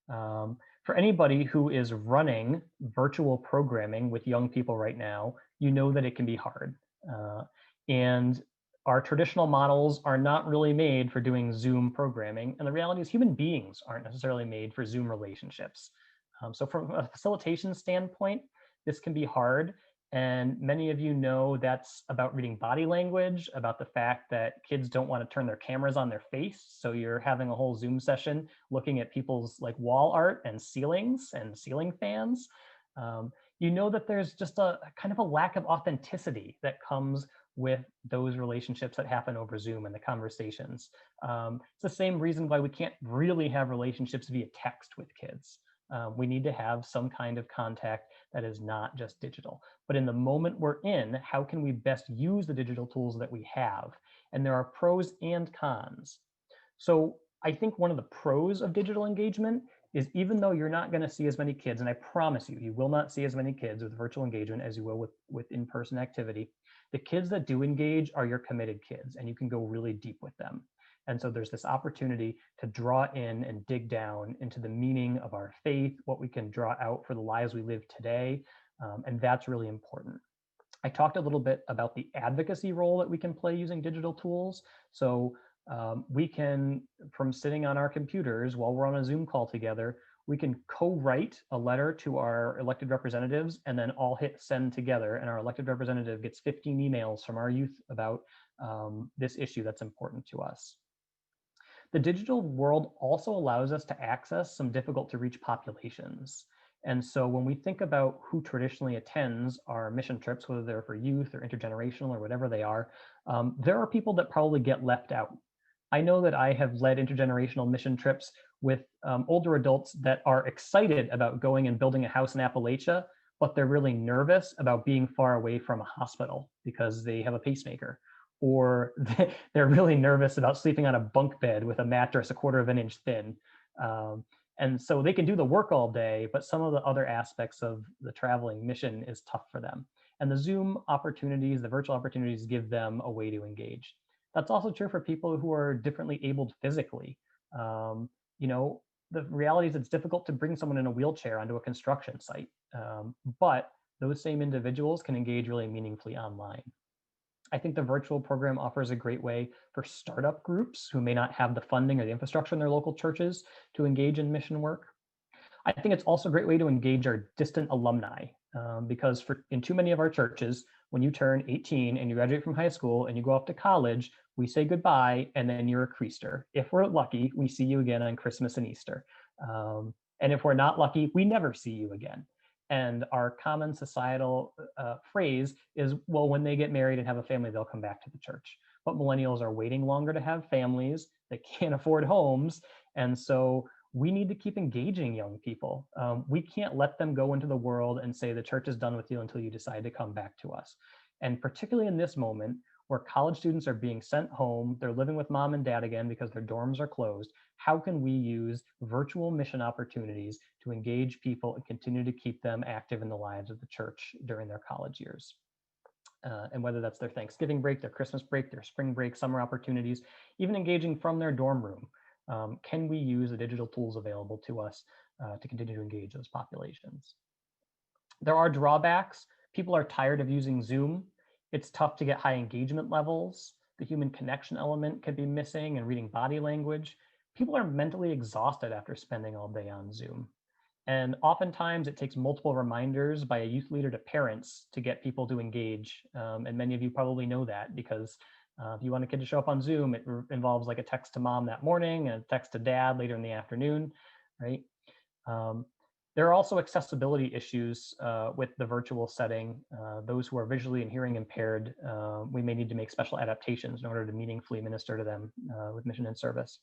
For anybody who is running virtual programming with young people right now, you know that it can be hard. Uh, and our traditional models are not really made for doing Zoom programming. And the reality is human beings aren't necessarily made for Zoom relationships. So from a facilitation standpoint, this can be hard. And many of you know that's about reading body language, about the fact that kids don't want to turn their cameras on their face. So you're having a whole Zoom session looking at people's like wall art and ceilings and ceiling fans. You know that there's just a kind of a lack of authenticity that comes with those relationships that happen over Zoom and the conversations. It's the same reason why we can't really have relationships via text with kids. We need to have some kind of contact that is not just digital. But in the moment we're in, how can we best use the digital tools that we have? And there are pros and cons. So I think one of the pros of digital engagement is even though you're not going to see as many kids, and I promise you, you will not see as many kids with virtual engagement as you will with in-person activity, the kids that do engage are your committed kids, and you can go really deep with them. And so there's this opportunity to draw in and dig down into the meaning of our faith, what we can draw out for the lives we live today. And that's really important. I talked a little bit about the advocacy role that we can play using digital tools. So we can, from sitting on our computers while we're on a Zoom call together, we can co-write a letter to our elected representatives and then all hit send together. And our elected representative gets 15 emails from our youth about this issue that's important to us. The digital world also allows us to access some difficult to reach populations. And so when we think about who traditionally attends our mission trips, whether they're for youth or intergenerational or whatever they are, there are people that probably get left out. I know that I have led intergenerational mission trips with older adults that are excited about going and building a house in Appalachia, but they're really nervous about being far away from a hospital because they have a pacemaker, or they're really nervous about sleeping on a bunk bed with a mattress a quarter of an inch thin. Um, and so they can do the work all day, but some of the other aspects of the traveling mission is tough for them. And the Zoom opportunities, the virtual opportunities give them a way to engage. That's also true for people who are differently abled physically. Um, you know, the reality is it's difficult to bring someone in a wheelchair onto a construction site, but those same individuals can engage really meaningfully online. I think the virtual program offers a great way for startup groups who may not have the funding or the infrastructure in their local churches to engage in mission work. I think it's also a great way to engage our distant alumni because in too many of our churches, when you turn 18 and you graduate from high school and you go off to college, we say goodbye and then you're a creaster. If we're lucky, we see you again on Christmas and Easter. And if we're not lucky, we never see you again. And our common societal phrase is, well, when they get married and have a family, they'll come back to the church. But millennials are waiting longer to have families. They can't afford homes. And so we need to keep engaging young people. We can't let them go into the world and say the church is done with you until you decide to come back to us. And particularly in this moment where college students are being sent home, they're living with mom and dad again because their dorms are closed, how can we use virtual mission opportunities to engage people and continue to keep them active in the lives of the church during their college years? And whether that's their Thanksgiving break, their Christmas break, their spring break, summer opportunities, even engaging from their dorm room. Can we use the digital tools available to us to continue to engage those populations? There are drawbacks. People are tired of using Zoom. It's tough to get high engagement levels. The human connection element can be missing and reading body language. People are mentally exhausted after spending all day on Zoom. And oftentimes it takes multiple reminders by a youth leader to parents to get people to engage. And many of you probably know that because if you want a kid to show up on Zoom, it involves like a text to mom that morning and a text to dad later in the afternoon, right? Um, there are also accessibility issues with the virtual setting. Those who are visually and hearing impaired, we may need to make special adaptations in order to meaningfully minister to them with mission and service.